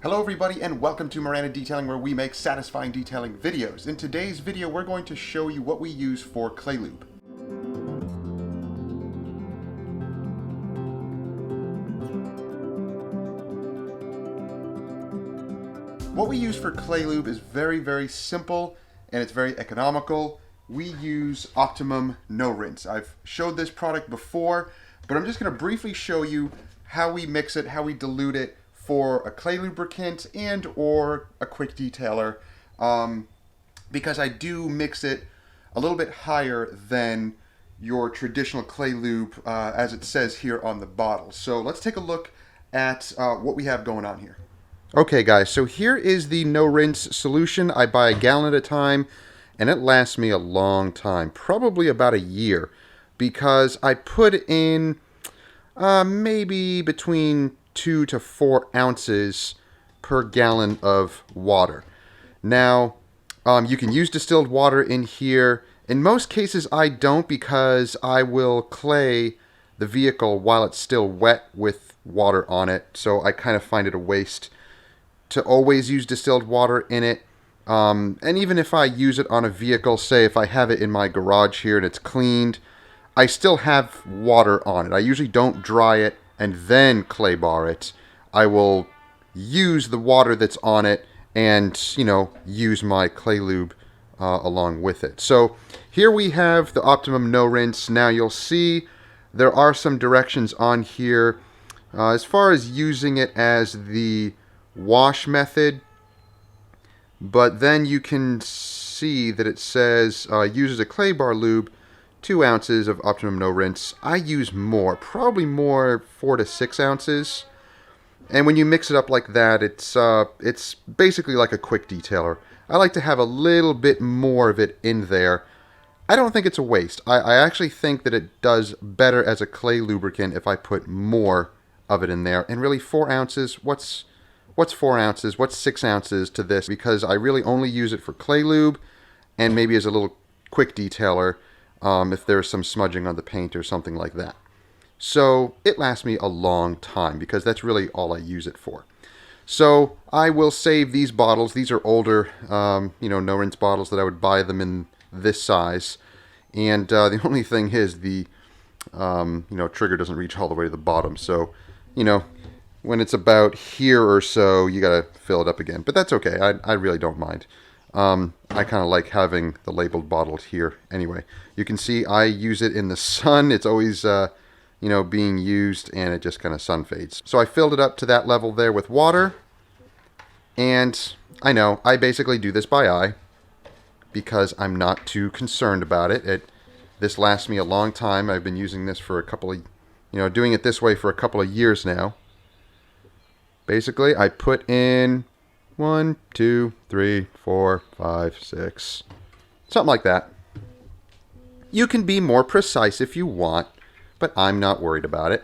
Hello everybody and welcome to Miranda Detailing, where we make satisfying detailing videos. In today's video we're going to show you what we use for clay lube. What we use for clay lube is very simple and it's very economical. We use Optimum No Rinse. I've showed this product before, but I'm just going to briefly show you how we mix it, how we dilute it for a clay lubricant and or a quick detailer, because I do mix it a little bit higher than your traditional clay lube, as it says here on the bottle. So let's take a look at what we have going on here. Okay guys, so here is the no rinse solution. I buy a gallon at a time and it lasts me a long time, probably about a year, because I put in maybe between 2 to 4 ounces per gallon of water. Now, you can use distilled water in here. In most cases I don't, because I will clay the vehicle while it's still wet with water on it, so I kind of find it a waste to always use distilled water in it. And even if I use it on a vehicle, say if I have it in my garage here and it's cleaned, I still have water on it. I usually don't dry it and then clay bar it. I will use the water that's on it and, use my clay lube along with it. So here we have the Optimum No Rinse. Now you'll see there are some directions on here as far as using it as the wash method, but then you can see that it says uses a clay bar lube 2 ounces of Optimum No Rinse. I use more, probably more, 4 to 6 ounces. And when you mix it up like that, it's basically like a quick detailer. I like to have a little bit more of it in there. I don't think it's a waste. I actually think that it does better as a clay lubricant if I put more of it in there. And really, 4 ounces, what's 4 ounces? What's 6 ounces to this? Because I really only use it for clay lube and maybe as a little quick detailer if there's some smudging on the paint or something like that. So it lasts me a long time because that's really all I use it for. So I will save these bottles. These are older, no rinse bottles that I would buy them in this size. And the only thing is the, trigger doesn't reach all the way to the bottom. So, when it's about here or so, you gotta fill it up again. But that's okay. I really don't mind. I kind of like having the labeled bottle here. Anyway, you can see I use it in the sun. It's always, being used, and it just kind of sun fades. So I filled it up to that level there with water. And I know, I basically do this by eye because I'm not too concerned about it. This lasts me a long time. I've been using this for a couple of, doing it this way for a couple of years now. Basically, I put in 1, 2, 3, 4, 5, 6, something like that. You can be more precise if you want, but I'm not worried about it.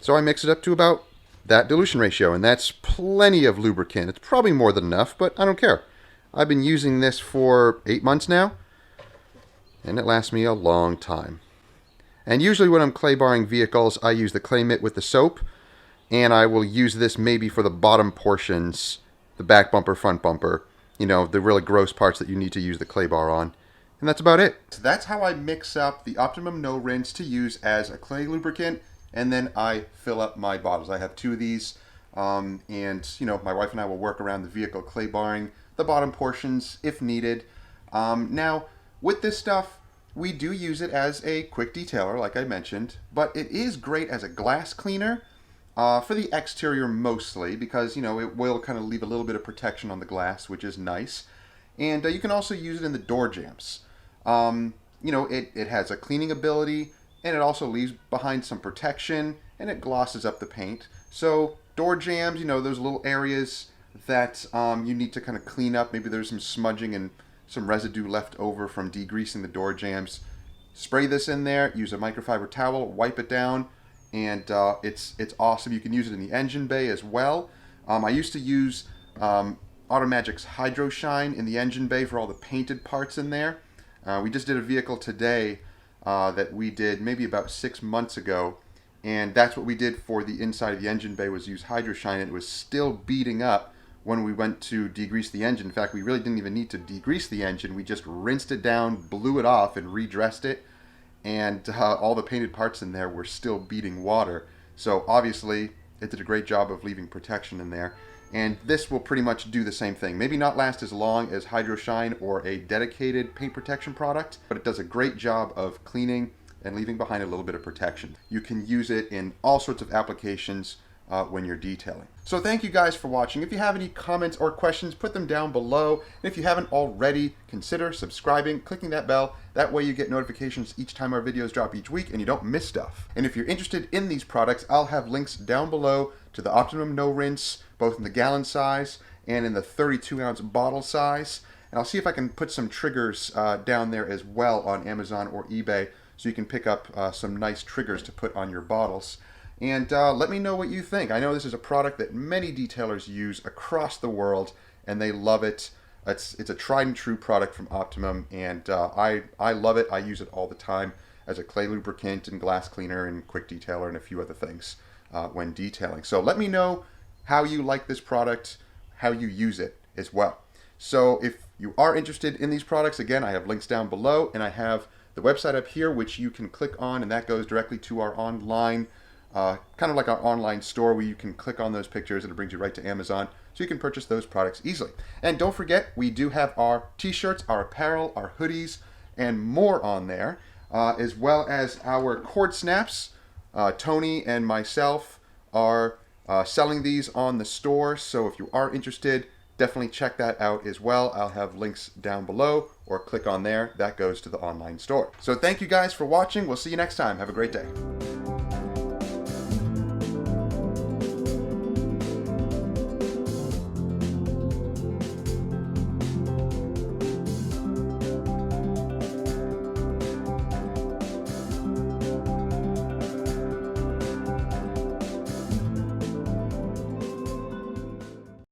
So I mix it up to about that dilution ratio, and that's plenty of lubricant. It's probably more than enough, but I don't care. I've been using this for 8 months now, and it lasts me a long time. And usually when I'm clay barring vehicles, I use the clay mitt with the soap, and I will use this maybe for the bottom portions, the back bumper, front bumper, the really gross parts that you need to use the clay bar on. And that's about it. So that's how I mix up the Optimum No Rinse to use as a clay lubricant, and then I fill up my bottles. I have 2 of these, and my wife and I will work around the vehicle clay barring the bottom portions if needed. Now, with this stuff, we do use it as a quick detailer, like I mentioned, but it is great as a glass cleaner. For the exterior mostly, because, it will kind of leave a little bit of protection on the glass, which is nice. And you can also use it in the door jambs. It has a cleaning ability, and it also leaves behind some protection, and it glosses up the paint. So door jambs, those little areas that you need to kind of clean up. Maybe there's some smudging and some residue left over from degreasing the door jambs. Spray this in there, use a microfiber towel, wipe it down, and it's awesome. You can use it in the engine bay as well. I used to use Automagic's Hydro Shine in the engine bay for all the painted parts in there. We just did a vehicle today that we did maybe about 6 months ago, And that's what we did for the inside of the engine bay, was use Hydroshine, and it was still beading up when we went to degrease the engine. In fact, we really didn't even need to degrease the engine. We just rinsed it down, blew it off, and redressed it. And all the painted parts in there were still beading water. So obviously, it did a great job of leaving protection in there. And this will pretty much do the same thing. Maybe not last as long as Hydroshine or a dedicated paint protection product, but it does a great job of cleaning and leaving behind a little bit of protection. You can use it in all sorts of applications when you're detailing. So thank you guys for watching. If you have any comments or questions, put them down below. And if you haven't already, consider subscribing, clicking that bell. That way you get notifications each time our videos drop each week and you don't miss stuff. And if you're interested in these products, I'll have links down below to the Optimum No Rinse, both in the gallon size and in the 32-ounce bottle size. And I'll see if I can put some triggers down there as well on Amazon or eBay, so you can pick up some nice triggers to put on your bottles. And let me know what you think. I know this is a product that many detailers use across the world, and they love it. It's a tried and true product from Optimum, and I love it. I use it all the time as a clay lubricant and glass cleaner and quick detailer and a few other things when detailing. So let me know how you like this product, how you use it as well. So if you are interested in these products, again, I have links down below, and I have the website up here, which you can click on, and that goes directly to our online, kind of like our online store, where you can click on those pictures and it brings you right to Amazon, so you can purchase those products easily. And don't forget, we do have our t-shirts, our apparel, our hoodies, and more on there, as well as our cord snaps. Tony and myself are selling these on the store, so if you are interested, definitely check that out as well. I'll have links down below, or click on there. That goes to the online store. So thank you guys for watching. We'll see you next time. Have a great day.